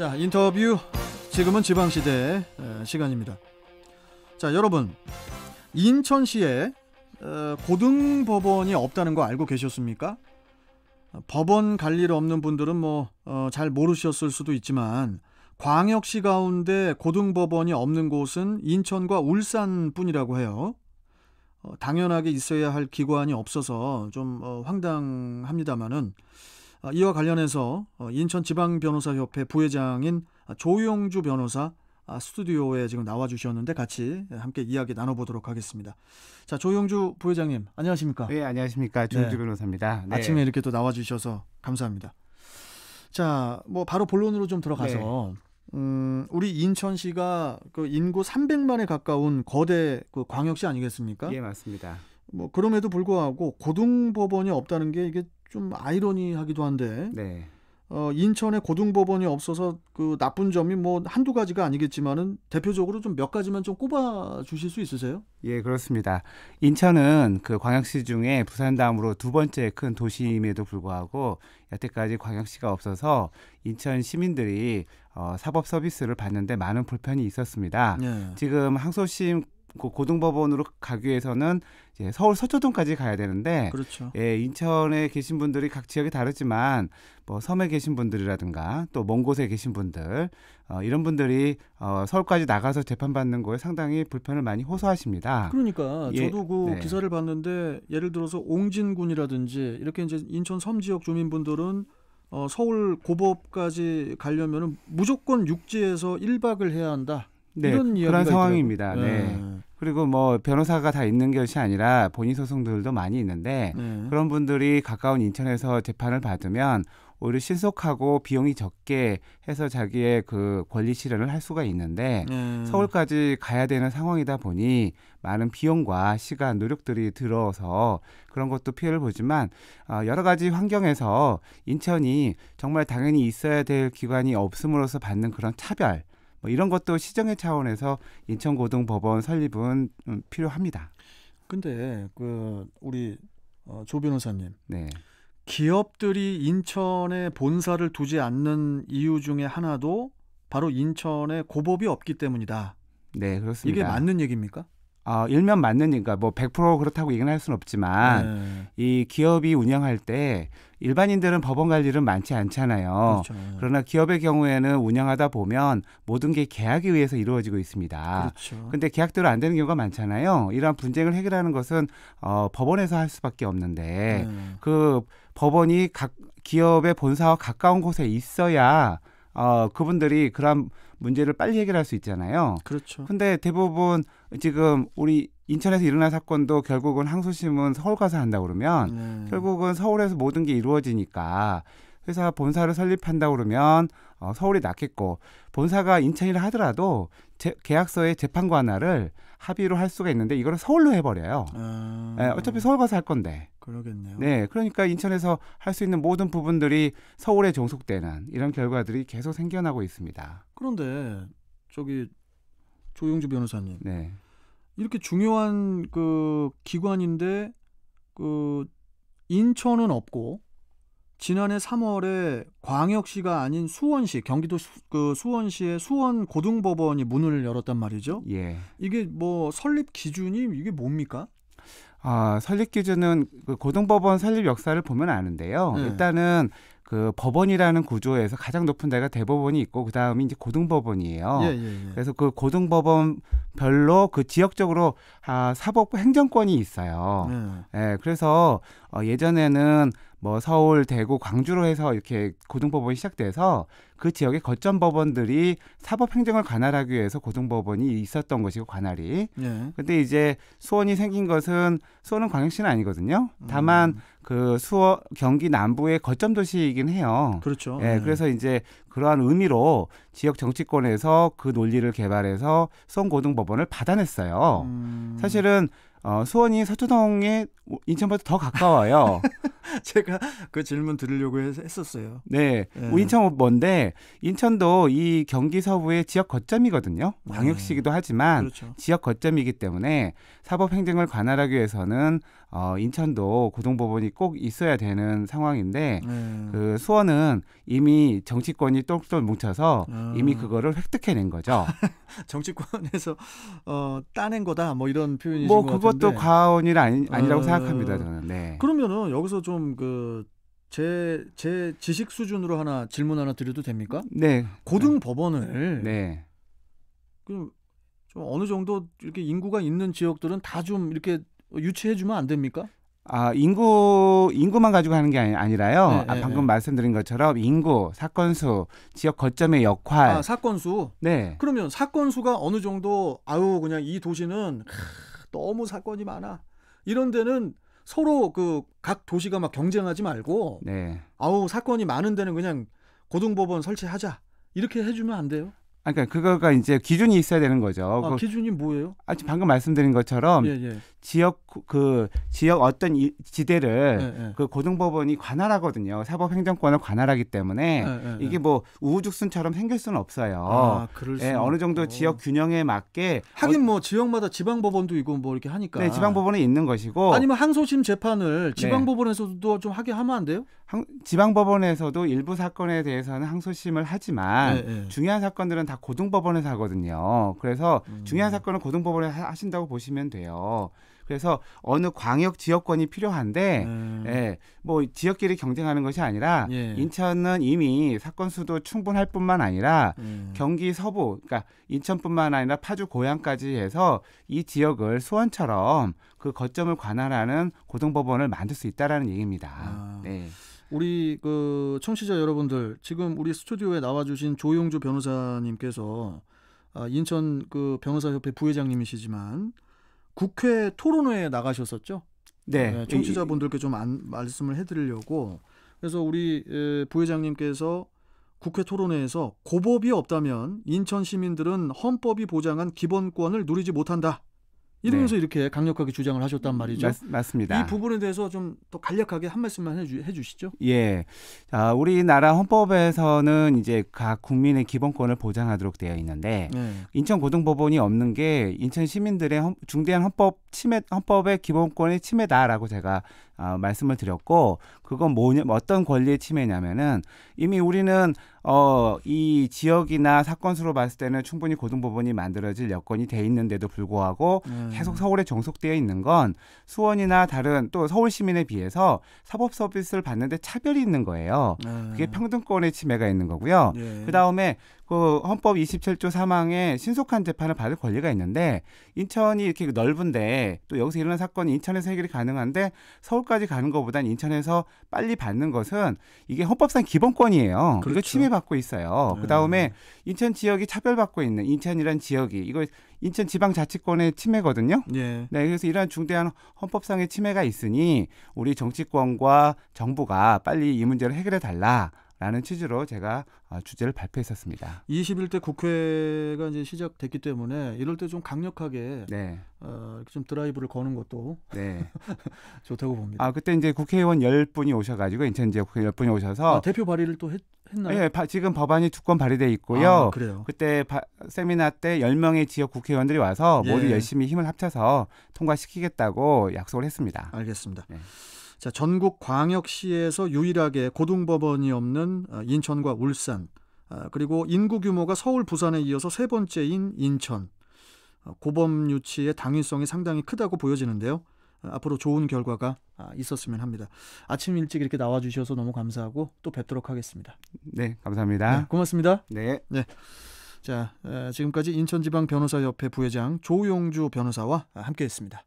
자, 인터뷰 지금은 지방시대 시간입니다. 자, 여러분, 인천시에 고등법원이 없다는 거 알고 계셨습니까? 법원 갈 일 없는 분들은 잘 모르셨을 수도 있지만 광역시 가운데 고등법원이 없는 곳은 인천과 울산뿐이라고 해요. 당연하게 있어야 할 기관이 없어서 좀 황당합니다마는 이와 관련해서 인천지방변호사협회 부회장인 조용주 변호사 스튜디오에 지금 나와주셨는데 같이 함께 이야기 나눠보도록 하겠습니다. 자, 조용주 부회장님 안녕하십니까? 네, 안녕하십니까. 조용주 변호사입니다. 네. 아침에 이렇게 또 나와주셔서 감사합니다. 자, 바로 본론으로 좀 들어가서 우리 인천시가 그 인구 300만에 가까운 거대 그 광역시 아니겠습니까? 예, 맞습니다. 그럼에도 불구하고 고등법원이 없다는 게 이게 좀 아이러니하기도 한데 네. 인천에 고등법원이 없어서 그 나쁜 점이 한두 가지가 아니겠지만은 대표적으로 좀 몇 가지만 좀 꼽아 주실 수 있으세요? 예, 그렇습니다. 인천은 그 광역시 중에 부산 다음으로 두 번째 큰 도시임에도 불구하고 여태까지 광역시가 없어서 인천 시민들이 사법 서비스를 받는데 많은 불편이 있었습니다. 네. 지금 항소심 고등법원으로 가기 위해서는 이제 서울 서초동까지 가야 되는데, 그렇죠. 예, 인천에 계신 분들이 각 지역이 다르지만 섬에 계신 분들이라든가 또 먼 곳에 계신 분들 이런 분들이 서울까지 나가서 재판받는 거에 상당히 불편을 많이 호소하십니다. 그러니까 예, 저도 네. 기사를 봤는데 예를 들어서 옹진군이라든지 이렇게 이제 인천 섬 지역 주민분들은 서울 고법까지 가려면은 무조건 육지에서 1박을 해야 한다. 네, 이런 이야기가 그런 있더라고요. 상황입니다. 네. 그리고 변호사가 다 있는 것이 아니라 본인 소송들도 많이 있는데 그런 분들이 가까운 인천에서 재판을 받으면 오히려 신속하고 비용이 적게 해서 자기의 그 권리 실현을 할 수가 있는데 서울까지 가야 되는 상황이다 보니 많은 비용과 시간, 노력들이 들어서 그런 것도 피해를 보지만 여러 가지 환경에서 인천이 정말 당연히 있어야 될 기관이 없음으로써 받는 그런 차별 이런 것도 시정의 차원에서 인천고등법원 설립은 필요합니다. 근데 우리 조 변호사님, 네. 기업들이 인천에 본사를 두지 않는 이유 중에 하나도 바로 인천에 고법이 없기 때문이다. 네, 그렇습니다. 이게 맞는 얘기입니까? 일면 맞는 얘기가 100% 그렇다고 얘기는 할 수는 없지만 이 기업이 운영할 때 일반인들은 법원 갈 일은 많지 않잖아요. 그렇죠. 그러나 기업의 경우에는 운영하다 보면 모든 게 계약에 의해서 이루어지고 있습니다. 그렇죠. 근데 계약대로 안 되는 경우가 많잖아요. 이러한 분쟁을 해결하는 것은 법원에서 할 수밖에 없는데 그 법원이 각 기업의 본사와 가까운 곳에 있어야 그분들이 그런 문제를 빨리 해결할 수 있잖아요. 그렇죠. 근데 대부분 지금 우리 인천에서 일어난 사건도 결국은 항소심은 서울 가서 한다고 그러면 결국은 서울에서 모든 게 이루어지니까 회사 본사를 설립한다고 그러면 서울이 낫겠고 본사가 인천이라 하더라도 계약서에 재판 관할을 합의로 할 수가 있는데 이거를 서울로 해버려요. 네, 어차피 서울 가서 할 건데. 그러겠네요. 네, 그러니까 인천에서 할 수 있는 모든 부분들이 서울에 종속되는 이런 결과들이 계속 생겨나고 있습니다. 그런데 조용주 변호사님, 네. 이렇게 중요한 그 기관인데 인천은 없고 지난해 3월에 광역시가 아닌 수원시, 경기도 수원시의 수원 고등법원이 문을 열었단 말이죠. 예. 이게 설립 기준이 이게 뭡니까? 설립 기준은 그 고등법원 설립 역사를 보면 아는데요. 네. 일단은 그 법원이라는 구조에서 가장 높은 데가 대법원이 있고 그 다음이 이제 고등법원이에요. 예. 그래서 그 고등법원별로 그 지역적으로 사법 행정권이 있어요. 예, 그래서 예전에는 서울, 대구, 광주로 해서 이렇게 고등법원이 시작돼서 그 지역의 거점 법원들이 사법 행정을 관할하기 위해서 고등법원이 있었던 것이고 관할이. 근데 이제 수원이 생긴 것은 수원은 광역시는 아니거든요. 다만 그 경기 남부의 거점 도시이긴 해요. 그렇죠. 예, 그래서 이제 그러한 의미로 지역 정치권에서 그 논리를 개발해서 수원고등법원을 받아냈어요. 사실은 수원이 서초동에 인천보다 더 가까워요. 제가 그 질문 드리려고 했었어요. 네, 인천 먼데 인천도 이 경기 서부의 지역 거점이거든요. 광역시기도 하지만 그렇죠. 지역 거점이기 때문에 사법 행정을 관할하기 위해서는 인천도 고등법원이 꼭 있어야 되는 상황인데 그 수원은 이미 정치권이 똘똘 뭉쳐서 이미 그거를 획득해낸 거죠. 정치권에서 따낸 거다 뭐 이런 표현이신 뭐 것 같은데. 그것도 과언이 아니라고 생각합니다. 저는. 네. 그러면은 여기서 좀 제 지식 수준으로 하나 질문 하나 드려도 됩니까? 네. 고등법원을 네. 좀 어느 정도 이렇게 인구가 있는 지역들은 다 좀 이렇게 유치해주면 안 됩니까? 인구만 가지고 하는 게 아니라요. 네, 방금 말씀드린 것처럼 인구, 사건 수, 지역 거점의 역할. 사건 수. 네. 그러면 사건 수가 어느 정도 그냥 이 도시는 너무 사건이 많아. 이런 데는 서로 각 도시가 막 경쟁하지 말고 네. 사건이 많은 데는 그냥 고등법원 설치하자. 이렇게 해주면 안 돼요? 그러니까 그거가 이제 기준이 있어야 되는 거죠. 기준이 뭐예요? 방금 말씀드린 것처럼 지역 어떤 지대를 그 고등법원이 관할하거든요. 사법행정권을 관할하기 때문에 이게 뭐 우후죽순처럼 생길 수는 없어요. 어느 정도 지역 균형에 맞게 하긴 뭐 지역마다 지방법원도 있고 뭐 이렇게 하니까. 네, 지방법원에 있는 것이고 아니면 항소심 재판을 지방법원에서도 좀 하게 하면 안 돼요? 지방법원에서도 일부 사건에 대해서는 항소심을 하지만 중요한 사건들은 다 고등법원에서 하거든요. 그래서 중요한 사건은 고등법원에서 하신다고 보시면 돼요. 그래서 어느 광역 지역권이 필요한데 뭐 지역끼리 경쟁하는 것이 아니라 인천은 이미 사건 수도 충분할 뿐만 아니라 경기 서부, 그러니까 인천뿐만 아니라 파주 고양까지 해서 이 지역을 수원처럼 그 거점을 관할하는 고등법원을 만들 수 있다라는 얘기입니다. 네. 우리 청취자 여러분들, 지금 우리 스튜디오에 나와주신 조용주 변호사님께서 인천 변호사협회 부회장님이시지만 국회 토론회에 나가셨었죠? 네. 청취자분들께 좀 말씀을 해드리려고. 그래서 우리 부회장님께서 국회 토론회에서 고법이 없다면 인천 시민들은 헌법이 보장한 기본권을 누리지 못한다. 이러면서 이렇게 강력하게 주장을 하셨단 말이죠. 맞습니다. 이 부분에 대해서 좀 더 간략하게 한 말씀만 해주시죠. 예, 우리나라 헌법에서는 이제 각 국민의 기본권을 보장하도록 되어 있는데 인천 고등법원이 없는 게 인천 시민들의 중대한 헌법의 기본권의 침해다라고 제가 말씀을 드렸고, 그건 어떤 권리의 침해냐면은 이미 우리는 이 지역이나 사건 수로 봤을 때는 충분히 고등법원이 만들어질 여건이 돼 있는데도 불구하고 계속 서울에 종속되어 있는 건 수원이나 다른 또 서울 시민에 비해서 사법 서비스를 받는데 차별이 있는 거예요. 그게 평등권의 침해가 있는 거고요. 그 다음에 헌법 27조 3항에 신속한 재판을 받을 권리가 있는데 인천이 이렇게 넓은데 또 여기서 일어난 사건이 인천에서 해결이 가능한데 서울까지 가는 것보단 인천에서 빨리 받는 것은 이게 헌법상 기본권이에요. 그렇죠. 이거 침해받고 있어요. 그다음에 인천 지역이 차별받고 있는 인천이란 지역이 이거 인천 지방자치권의 침해거든요. 네, 그래서 이러한 중대한 헌법상의 침해가 있으니 우리 정치권과 정부가 빨리 이 문제를 해결해 달라라는 취지로 제가 주제를 발표했었습니다. 21대 국회가 이제 시작됐기 때문에 이럴 때 좀 강력하게 좀 드라이브를 거는 것도 좋다고 봅니다. 그때 이제 국회의원 10분이 오셔가지고 인천 지역 국회 10분이 오셔서 대표 발의를 또 했나요? 네, 지금 법안이 2건 발의돼 있고요. 그래요? 그때 세미나 때 10명의 지역 국회의원들이 와서 모두 열심히 힘을 합쳐서 통과시키겠다고 약속을 했습니다. 알겠습니다. 자, 전국 광역시에서 유일하게 고등법원이 없는 인천과 울산, 그리고 인구 규모가 서울, 부산에 이어서 세 번째인 인천. 고법 유치의 당위성이 상당히 크다고 보여지는데요. 앞으로 좋은 결과가 있었으면 합니다. 아침 일찍 이렇게 나와주셔서 너무 감사하고 또 뵙도록 하겠습니다. 네, 감사합니다. 고맙습니다. 네. 자, 지금까지 인천지방변호사협회 부회장 조용주 변호사와 함께했습니다.